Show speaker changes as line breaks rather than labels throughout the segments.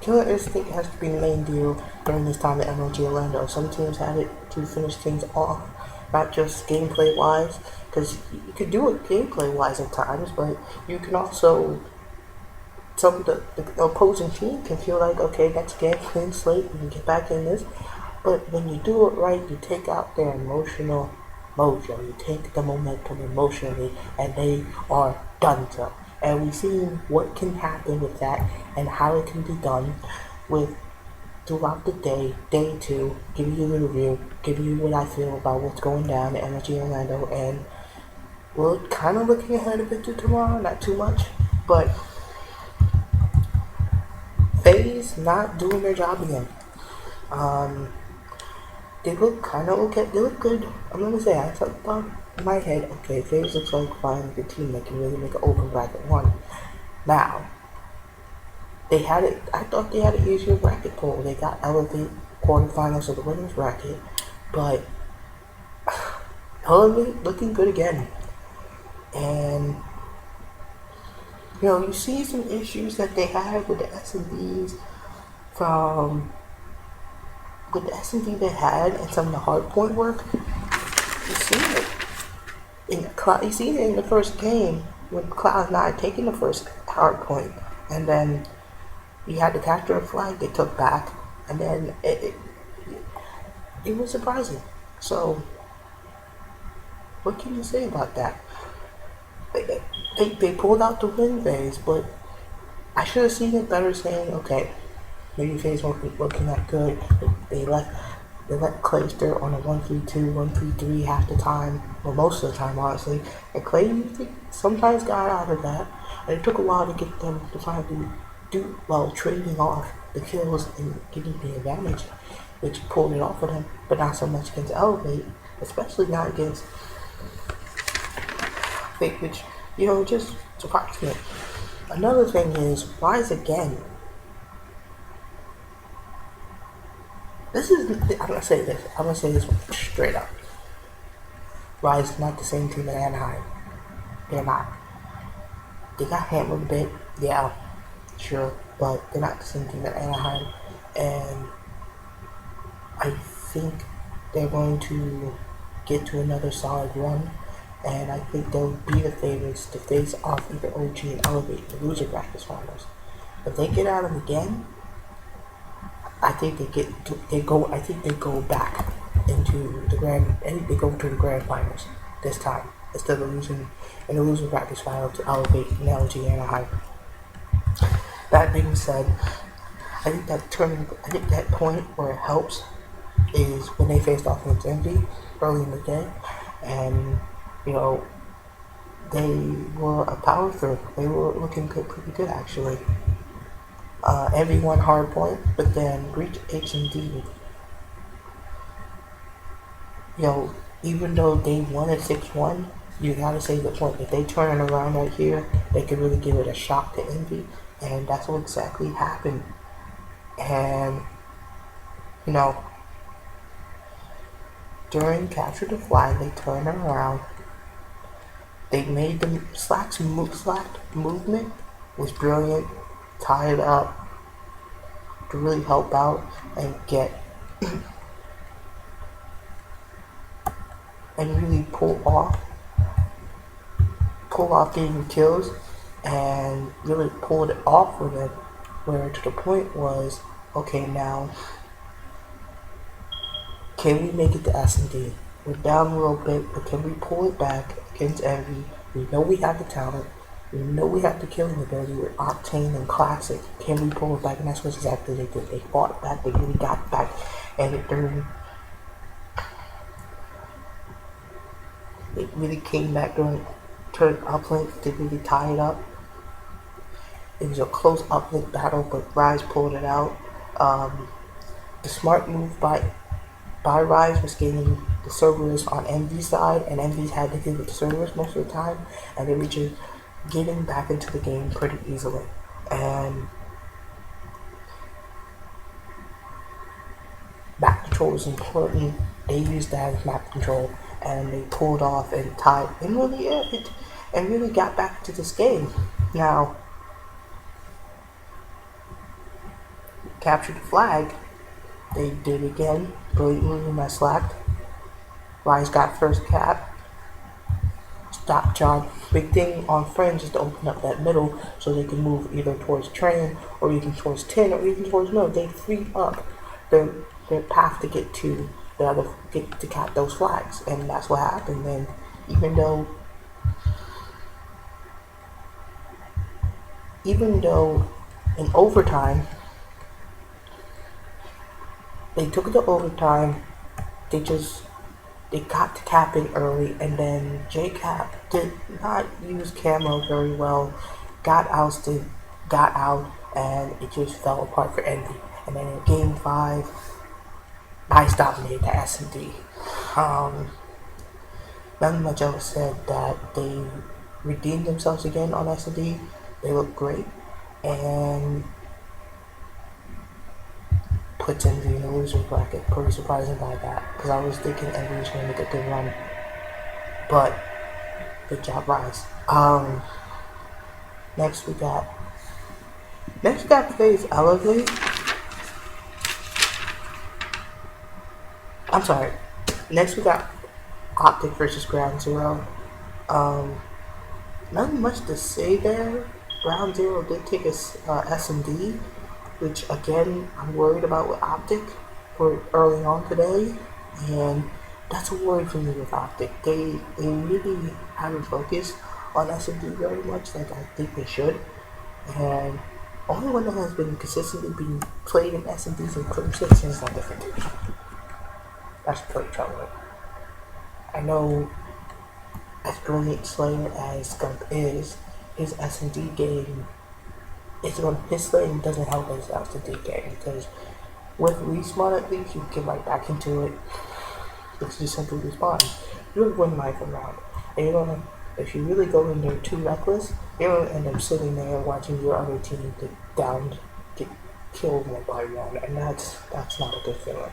Killer Instinct has to be the main deal during this time at MLG Orlando. Some teams have it to finish things off, not just gameplay wise, because you could do it gameplay wise at times, but you can also, the opposing team can feel like, okay, that's a game, clean slate, we can get back in this. But when you do it right, you take out their emotional mojo, you take the momentum emotionally, and they are done so. And we've seen what can happen with that and how it can be done with throughout the day, day two, giving you the review, giving you what I feel about what's going down at MLG Orlando, and we're kind of looking ahead a bit to tomorrow, not too much, but FaZe not doing their job again. Um, they look kind of okay. They look good. I'm gonna say I thought in my head, okay, FaZe looks like finally a team that can really make an open bracket one. Now they had it. I thought they had an easier bracket poll. They got Elevate quarterfinals of the women's bracket, but Elevate looking good again. And you see some issues that they had with the S&Ds from with the S&D they had and some of the hardpoint work. You see it you see it in the first game with Cloud9 taking the first hardpoint, and then you had to capture a flag they took back, and then it was surprising. So what can you say about that? They pulled out the win phase, but I should have seen it better saying, okay, maybe FaZe weren't looking that good. They let Clayster on a 1-3-2, 1-3-3 half the time, or most of the time, honestly. And Clay sometimes got out of that, and it took a while to get them to finally do well, trading off the kills and getting the advantage, which pulled it off for them, but not so much against Elevate, especially not against Fake, which just surprised me. Another thing is Rise again. I'm gonna say this one straight up. Rise is not the same team as Anaheim. They're not. They got hammered a bit, yeah, sure, but they're not the same team as Anaheim. And I think they're going to get to another solid run, and I think they'll be the favorites to face off either OG and Elevate the loser bracket finals. If they get out of them again, I think they go back into the grand. I think they go to the grand finals this time instead of losing in the loser bracket final to Elevate and LG Anaheim. That being said, I think that point where it helps is when they faced off against Envy early in the day, and they were a power through. They were looking pretty good actually. Envy won hard point, but then reached H&D. Even though they won at 6-1, you gotta say the point. If they turn it around right here, they could really give it a shock to Envy, and that's what exactly happened. And during Capture the Flag, they turned it around. They made the slack movement was brilliant, tied up to really help out and get and really pull off getting kills and really pulled it off with it, where to the point was, okay, now can we make it to S&D? We're down a little bit, but can we pull it back against Envy? We know we have the talent. We know we have the killing ability with Octane and Classic. Can we pull it back? And that's what exactly they did. They fought it back. They really got back. And it really came back during turn uplink to really tie it up. It was a close uplink battle, but Rise pulled it out. The smart move by Rise was getting the Cerberus on Envy's side, and Envy's had to deal with the Cerberus most of the time, and they were just getting back into the game pretty easily. And map control was important. They used that as map control, and they pulled off and tied and really got back to this game. Now, captured the flag. They did again, blatantly mislacked. Rise got first cap. Stop John. Big thing on Friends is to open up that middle so they can move either towards train or even towards 10 or even towards middle. They freed up their path to get to the other get to cap those flags, and that's what happened. And even though in overtime they took the overtime, they got to capping early, and then J-Cap did not use camo very well, got ousted, got out, and it just fell apart for Envy. And then in Game 5, Ice dominated the S&D. Nothing much else said that they redeemed themselves again on S&D. They look great, and puts Envy in the loser bracket. Pretty surprising by that, because I was thinking Envy was going to make a good run. But good job, Rise. Next we got today's Elevate. I'm sorry. Next we got Optic versus Ground Zero. Nothing much to say there. Ground Zero did take a S&D, which again I'm worried about with Optic for early on today, and that's a worry for me with Optic. They really haven't focused on S&D very much like I think they should, and only one that has been consistently being played in S&Ds and Clip 6 is not different. That's pretty troubling. I know as brilliant Slayer as Skunk is, his S&D game his slaying doesn't help his S&D game, because with respawn at least you can get right back into it. It's just simply respawn. You'll win life around. And if you really go in there too reckless, you're gonna end up sitting there watching your other team get killed one by one, and that's not a good feeling.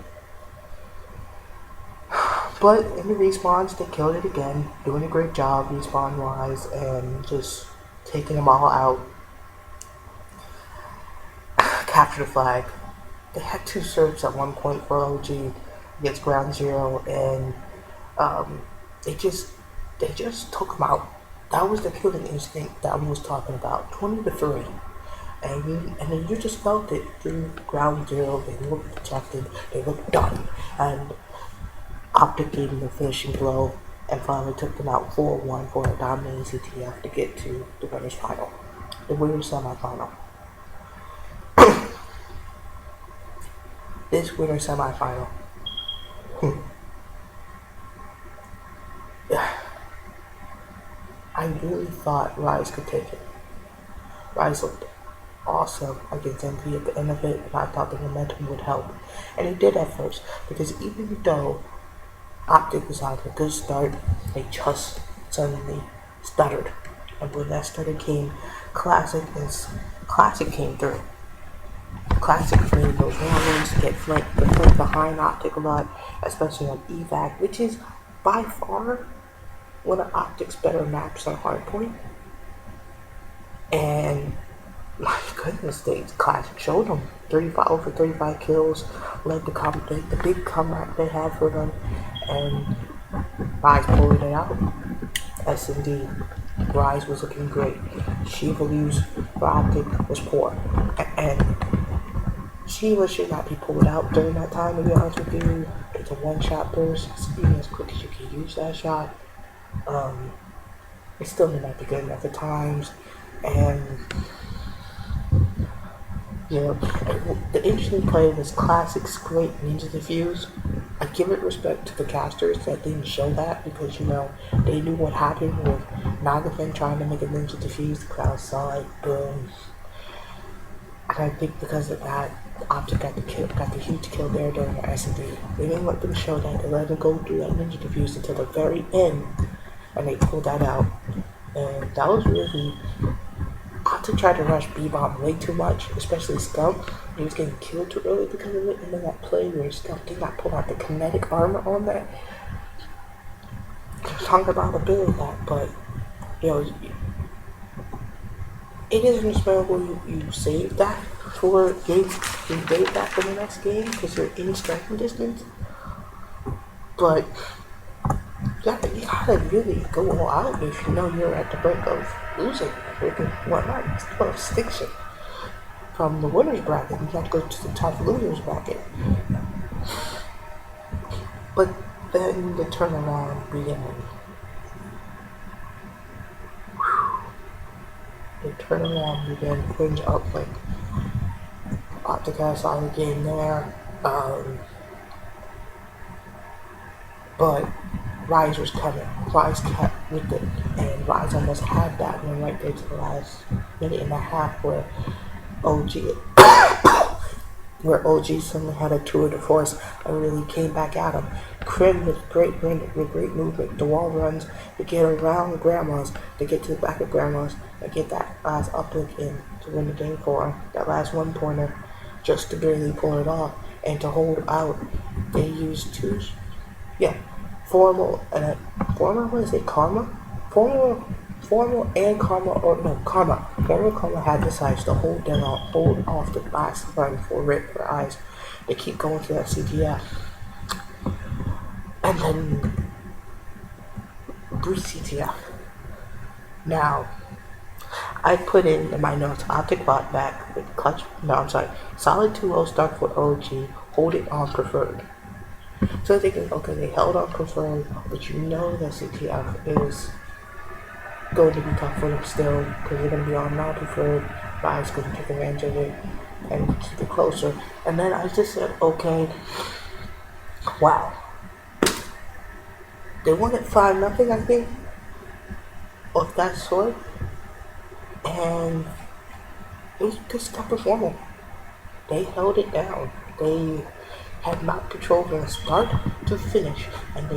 But in the respawns, they killed it again, doing a great job respawn wise, and just taking them all out. Capture the flag. They had 2 serves at one point for LG against Ground Zero, and they just took them out. That was the killing instinct that I was talking about. 20-3, and you just felt it through Ground Zero. They looked protected. They looked done, and Optic gave them the finishing blow and finally took them out 4-1 for a dominating CTF to get to the winners final, the winners semifinal. This winner semifinal. I really thought Rise could take it. Rise looked awesome against MV at the end of it, and I thought the momentum would help. And it did at first, because even though Optic was on a good start, they just suddenly stuttered. And when that stutter came, Classic came through. Classic made those ones get flanked behind Optic a lot, especially on evac, which is by far one of Optic's better maps on hardpoint. And my goodness, Classic showed them over 35 kills, led the big comeback they had for them, and Rise pulled it out. S&D, Rise was looking great. Shiva use for Optic was poor, and Shiva should not be pulled out during that time, to be honest with you. It's a one-shot burst, even as quick as you can use that shot. It still may not be good enough at times, and the interesting play was Classic's great ninja defuse. I give it respect to the casters that didn't show that, because they knew what happened with Nagafin trying to make a ninja defuse. The crowd saw it, boom. And I think because of that, Optic got the huge kill there during the S&D. They didn't let them show that. They let them go through that ninja defuse until the very end, and they pulled that out. And that was really... Optic tried to rush B-Bomb way too much, especially Skunk. He was getting killed too early because of it, and then that play where Skunk did not pull out the kinetic armor on that. Talking about the build of that, but it is respectable you saved that for game invade back in the next game because you're in striking distance. But you gotta really go all out if you know you're at the brink of losing. Whatnot, 12 sticks from the winners bracket. You have to go to the top losers bracket. But then the turnaround began. The turnaround began putting up like Optica saw the game there. But Rise was coming. Rise kept with it, and Rise almost had that one right there to the last minute and a half where OG suddenly had a tour de force and really came back at him. Krim with great movement, the wall runs to get around Grandma's, to get to the back of Grandma's, and get that last uplift in to win the game for him. That last one pointer, just to barely pull it off and to hold out. They used formal, what is it, Karma? Formal and Karma, Karma. Formal Karma had decided to hold off the last run for Rip for Eyes. They keep going to that CTF. And then Bruce CTF. Now, I put in my notes, Optic bought back with solid 2-0 start for OG, hold it on preferred. So thinking, okay, they held on preferred, but you know that CTF is going to be tough for them still, because they're going to be on non-preferred. Rise going to take advantage of it and keep it closer. And then I just said, okay, wow. They won at 5-0, I think, of that sort. And it was just tough performance. They held it down. They had map control from start to finish, and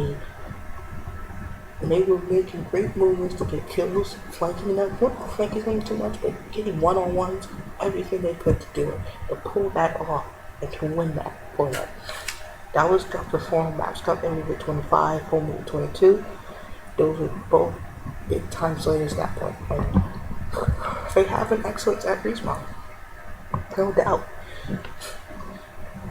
they were making great movements to get kills, flanking them, not flanking them too much, but getting one-on-ones, everything they could to do it, to pull that off, and to win that for them. That was tough performance. Matched up in with 25, home with 22. Those were both big time slayers at that point. And they have an excellence at respawn, no doubt.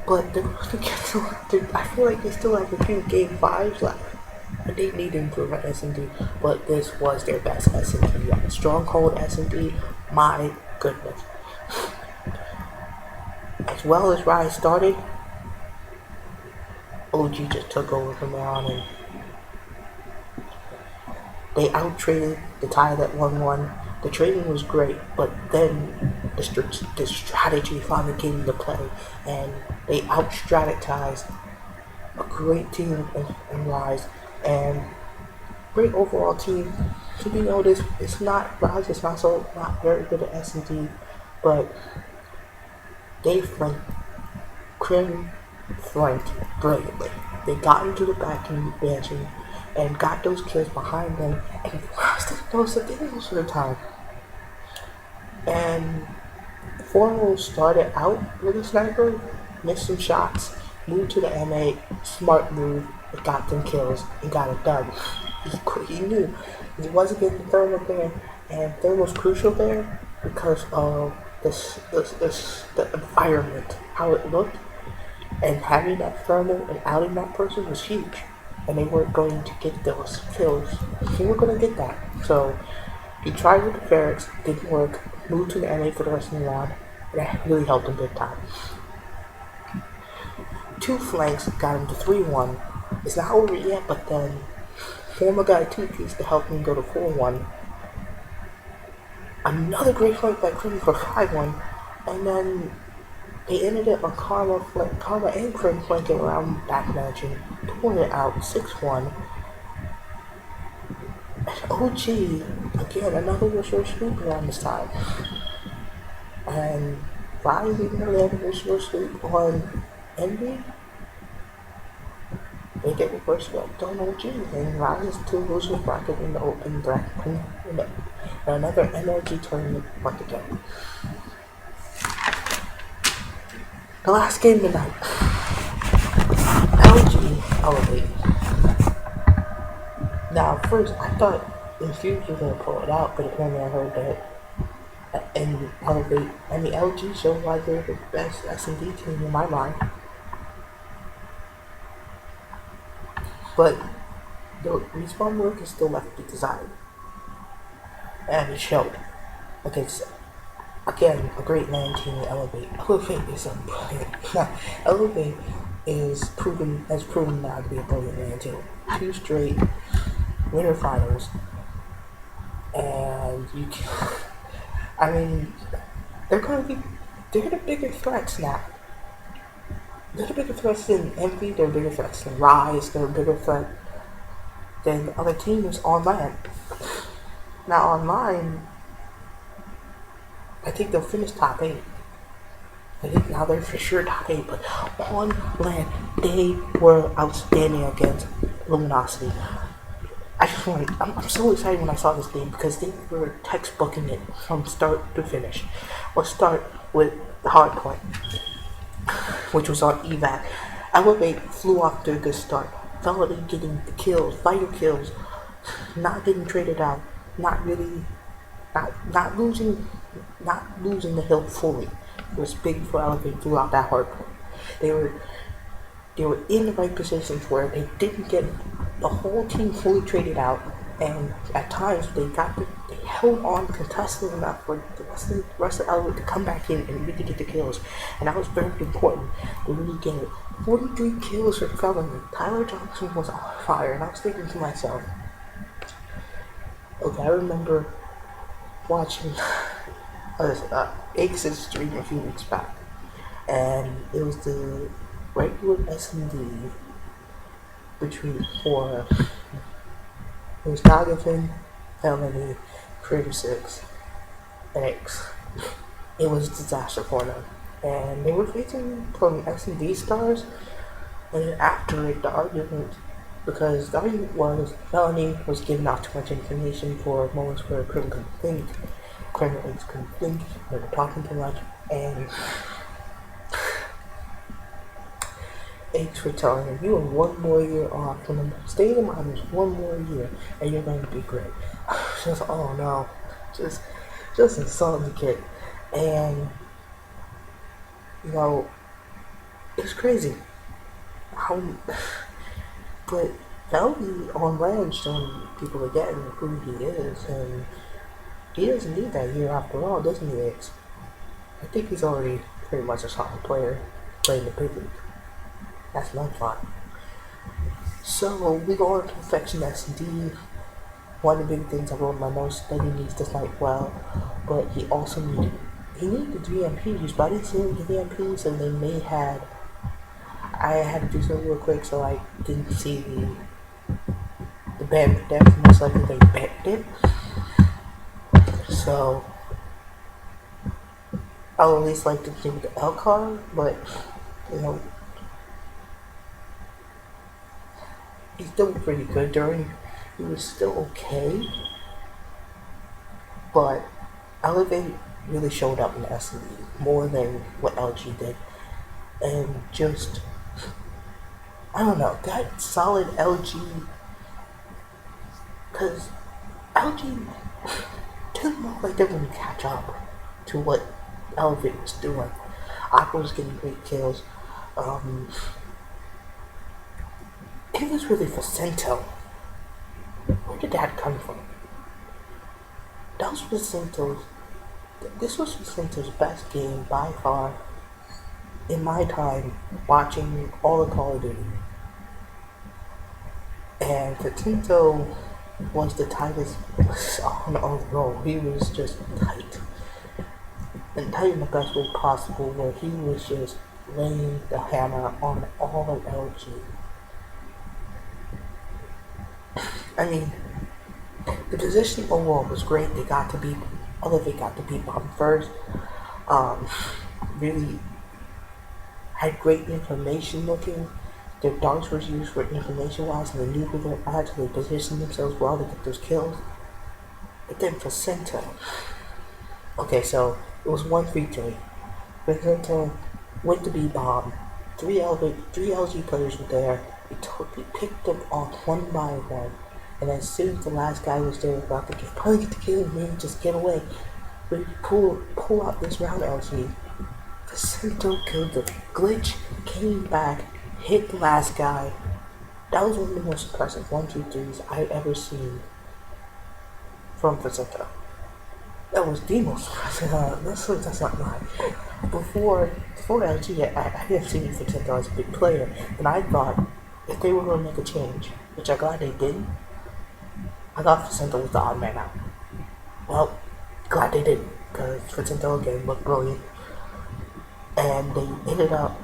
But I feel like they still have a few game 5s left. And they need to improve on S&D, but this was their best S&D. Stronghold S&D, my goodness. As well as Rise started, OG just took over from there on, and they out-traded the tie that 1-1. The trading was great, but then the strategy finally came into play, and they out-strategized a great team in Rise, and great overall team. To be noticed, it's not Rise, it's not very good at S&D, but they Krim flanked brilliantly. They got into the back mansion and got those kills behind them, and those are most of the time. And Formal started out with a sniper, missed some shots, moved to the MA, smart move, it got them kills, and got it done. He knew he wasn't getting the thermal there, and thermal's crucial there because of the environment, how it looked, and having that thermal and outing that person was huge. And they weren't going to get those kills. They weren't going to get that. So he tried with the Ferrets, didn't work, moved to the MA for the rest of the round, and that really helped him big time. 2 flanks got him to 3-1. It's not over yet, but then Former got a 2-piece to help him go to 4-1. Another great flank by Krim for 5-1, and then they ended it on Karma and Krim flanking around back managing, pulling it out 6-1. And OG, again, another reverse sweep around this time. And Rise even though they had a reverse sweep on Envy, they get reverse swept on OG, and Rise to losers bracket in the open bracket in another MLG tournament once again. The last game tonight, LG Elevate. Now, first, I thought Infuse was going to pull it out, but then I heard that and elevate. I mean, LG showed why they're the best S&D team in my mind. But the respawn work is still left to be desired, and it showed. Okay, so again, a great land team in Elevate. Elevate is a brilliant. Elevate has proven now to be a brilliant land team. 2 straight winter finals, and you can. I mean, they're the bigger threats now. They're the bigger threats than Envy. They're bigger threats than Rise. They're a bigger threat than other teams on land. Now online, I think they'll finish top 8. I think now they're for sure top 8, but on land, they were outstanding against Luminosity. I'm so excited when I saw this game because they were textbooking it from start to finish. Let's start with the hard point, which was on evac. Elevate flew off to a good start. Felony getting the kills, vital kills, not getting traded out, not losing the hill fully. It was big for Elevate throughout that hard point. They were in the right positions where they didn't get the whole team fully traded out, and at times they held on contested enough for the rest of Elwood to come back in and really get the kills, and that was very important. They really get it. 43 kills for Felony. Tyler Johnson was on fire, and I was thinking to myself, okay, I remember watching Aces stream a few weeks back, and it was the regular S&D between 4. It was Nagafin, Felony, Creator 6, and X. It was a disaster for them. And they were facing from S&D stars, and then after it, the argument, because the argument was Felony was giving out too much information for moments where Criminal couldn't think, Criminals couldn't think, they were talking too much, and H for telling him, you are 1 more year off from the state of mind is 1 more year and you're going to be great. Just, oh no, just insulting the kid. And, you know, it's crazy. But Felby on land showing people again who he is, and he doesn't need that year after all, doesn't he, X? I think he's already pretty much a solid player playing the big league. That's not fun. So we go on to Faccento S&D. One of the big things I wrote in my notes that he needs to fight well, but he also needed the VMPs, but I didn't see him get VMPs, and then they had. I had to do something real quick, so I didn't see the ban for death. Most likely they banned it. So I'll at least like to give the L card, but you know. He's still pretty good he was still okay, but Elevate really showed up in S&D more than what LG did, and just, I don't know, that solid LG, because LG didn't look like they were going to catch up to what Elevate was doing. Aqua was getting great kills. It was really Faccento. Where did that come from? This was Faccento's best game by far in my time watching all of Call of Duty. And Faccento was the tightest on the roll. He was just tight. And tight in the best way possible, where he was just laying the hammer on all of LG. I mean, the position overall was great. Elevate got to beat Bomb first. Really had great information looking. Their darts were used for information wise, and they knew who they were at, so they positioned themselves well to get those kills. But then Faccento. Okay, so it was 1-3-3. Faccento went to B bomb. 3 LG players were there. We picked them off one by one, and as soon as the last guy was there about to probably get the kill and then just get away, We pull out this round LG. Faccento killed the glitch, came back, hit the last guy. That was one of the most impressive 1-2-3s I've ever seen from Faccento. That was the most impressive. That's not mine. Before LG, I didn't see Faccento as a big player, and I thought if they were going to make a change, which I'm glad they didn't, I thought Faccento was the odd man out. Well, glad they didn't, because Faccento again looked brilliant, and they ended up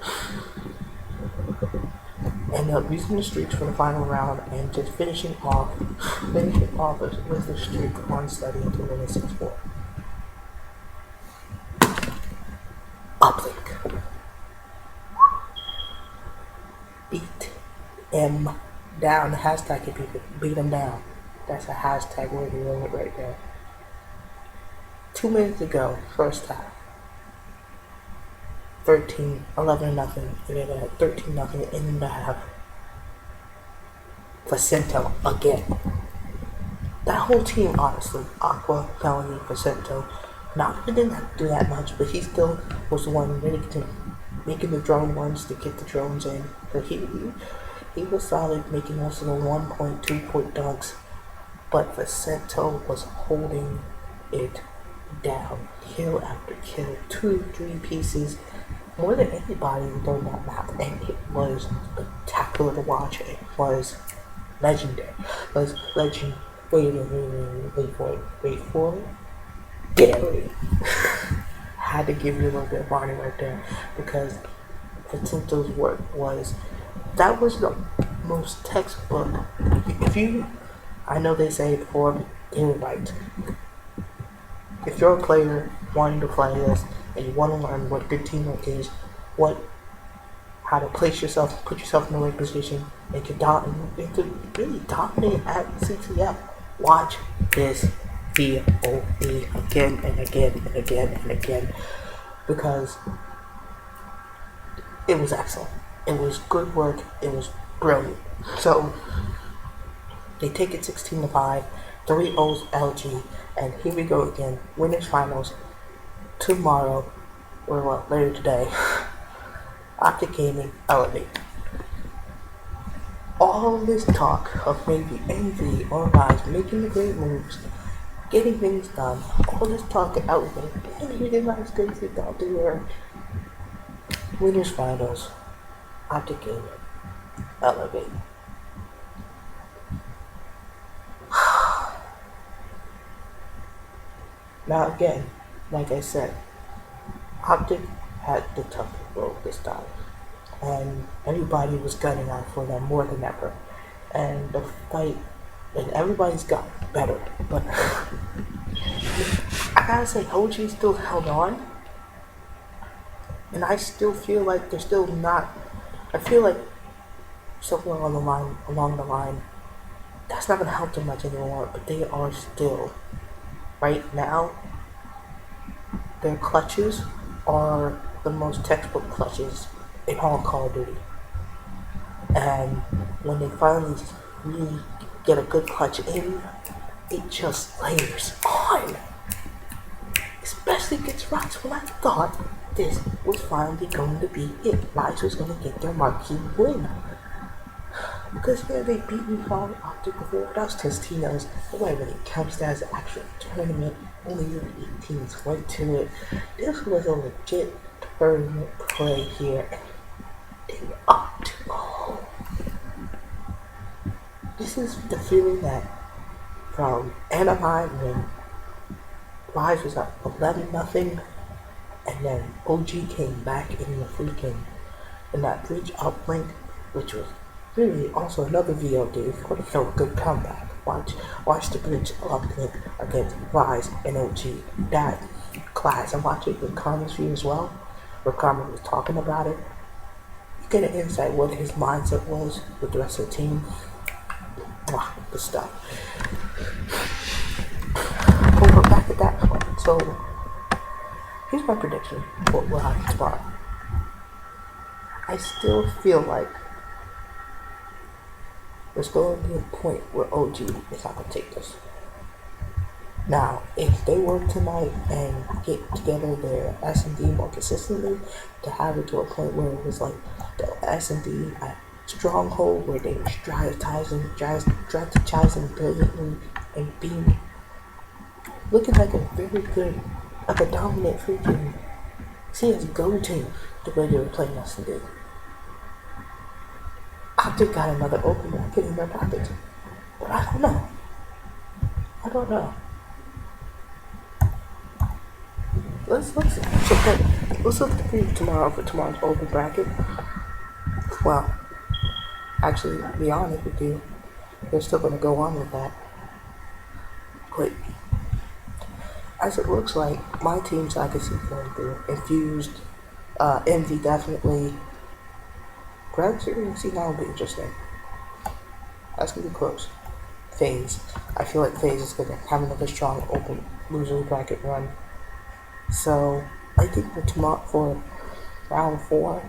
using the streaks for the final round and just finishing off with the streak on steady until winning 6-4. Uplink. Beat him down. Hashtag it, people. Beat him down. That's a hashtag worthy limit right there. 2 minutes ago, first half. 11-0. And then at 13-0 in the half. Faccento again. That whole team, honestly, Aqua, Felony, Faccento. Now, he didn't have to do that much, but he still was the one making the drone ones to get the drones in. So he was solid, making most of the 1-point, 2-point dunks. But Faccento was holding it down, kill after kill, 2-3 pieces, more than anybody during that map, and it was spectacular to watch. It was legendary. It was legend. Wait for it. Dairy. Had to give you a little bit of warning right there, because Faccento's work was the most textbook. I know they say it before, but you're right. If you're a player wanting to play this and you want to learn what good teamwork is, how to place yourself, put yourself in the right position, and to really dominate at CTF, watch this VOE again and again and again and again, because it was excellent. It was good work. It was brilliant. So they take it 16-5, 3-0 LG, and here we go again. Winners finals tomorrow, or later today. Optic Gaming Elevate. All this talk of maybe Envy or Rise making the great moves, getting things done, all this talk of Elevate, and we did not as good as we thought they were. Winners finals, Optic Gaming Elevate. Now again, like I said, Optic had the tough road this time, and everybody was gunning out for them more than ever, and the fight, and everybody's got better, but I gotta say, OG still held on, and I still feel like they're still not, I feel like somewhere along the line, that's not gonna help them much anymore, but they are still, right now, their clutches are the most textbook clutches in all Call of Duty. And when they finally really get a good clutch in, it just layers on. Especially against Rise, when I thought this was finally going to be it. Rise was going to get their marquee win. Because they beat me from Optic before, that was Tostino's. Nobody really counts that as an actual tournament. Only 8 teams went to it. This was a legit tournament play here. They were up to go. This is the feeling that from Anaheim when Rise was up 11-0, and then OG came back in that bridge uplink, which was really also another VOD for the show, a good comeback. Watch the bridge uplink against Rise and OG. That class, and watch it with Karma's view as well, where Karma was talking about it. You get an insight what his mindset was with the rest of the team. Good stuff. But we're back at that point. So here's my prediction for what happens tomorrow. I still feel like there's going to be a point where OG is not going to take this. Now, if they work tonight and get together their S&D more consistently, to have it to a point where it was like the S&D at stronghold where they were strategizing brilliantly and being looking like a very good, like a dominant freaking CSGO team the way they were playing S&D. Optic got another open bracket in their pocket, but I don't know. I don't know. Let's look at the preview tomorrow for tomorrow's open bracket. Well, actually, to be honest with you, they're still going to go on with that. But as it looks like, my teams I can see going through Infused, Envy definitely. Greg, you're going to see now will be interesting. That's going to be close. FaZe. I feel like FaZe is going to have another strong open loser bracket run. So I think for round 4,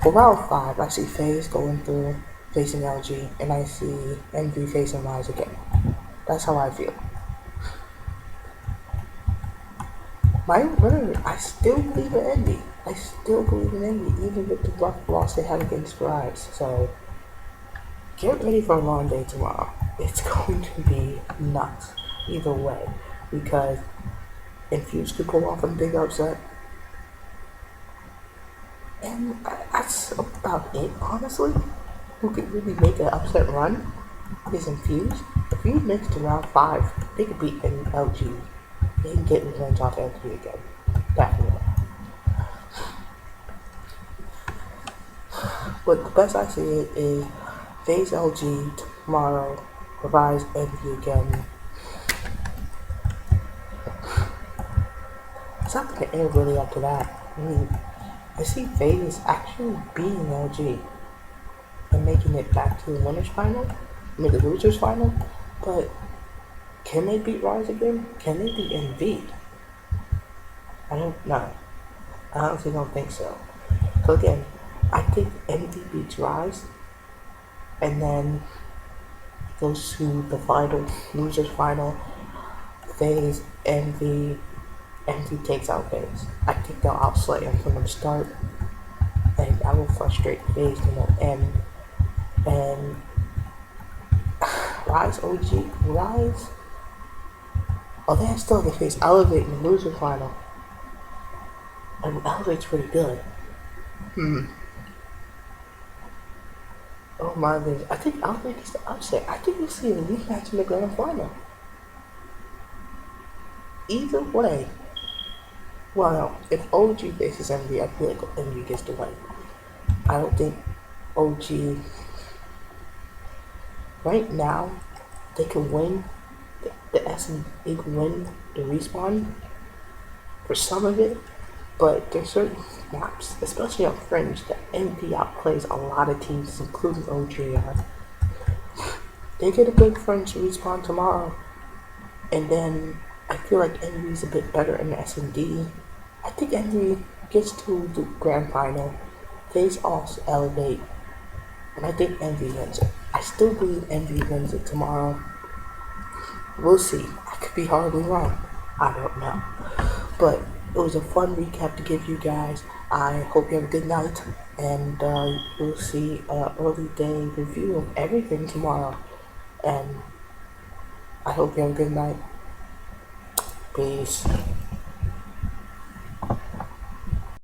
for round 5, I see FaZe going through facing LG, and I see Envy facing Rise again. That's how I feel. I still believe in Envy. Even with the rough loss they had against Rise. So get ready for a long day tomorrow. It's going to be nuts either way, because Infuse could pull off a big upset. And that's about it, honestly. Who could really make an upset run is Infuse. If you makes to round 5, they could beat LG. They can get revenge off LG again. Definitely. But the best I see it is FaZe LG tomorrow, Revise Envy again. It's not going to end really after that. I mean, I see FaZe actually beating LG and making it back to the winners final, the losers final, but can they beat Rise again? Can they beat Envy? I don't know. I honestly don't think so. So again, I think Envy beats Rise, and then goes to the final, losers final. FaZe, Envy takes out FaZe. I think they'll outslay them from the start, and I will frustrate FaZe to no end. And Rise Rise. Oh, they still have to face Elevate in the loser final. And Elevate's pretty good. Oh my goodness. I think Elevate is the upset. I think we'll see a rematch in the grand final. Either way. Well, if OG faces Envy, I feel like Envy gets the win. I don't think OG right now they can win the S and they can win the respawn for some of it, but there's certain maps, especially on Fringe, that Envy outplays a lot of teams, including OG. They get a good Fringe respawn tomorrow, and then I feel like Envy's a bit better in the S&D. I think Envy gets to the grand final, FaZe also Elevate, and I think Envy wins it. I still believe Envy wins it tomorrow. We'll see. I could be horribly wrong. I don't know. But it was a fun recap to give you guys. I hope you have a good night, and we'll see an early day review of everything tomorrow. And I hope you have a good night. Peace.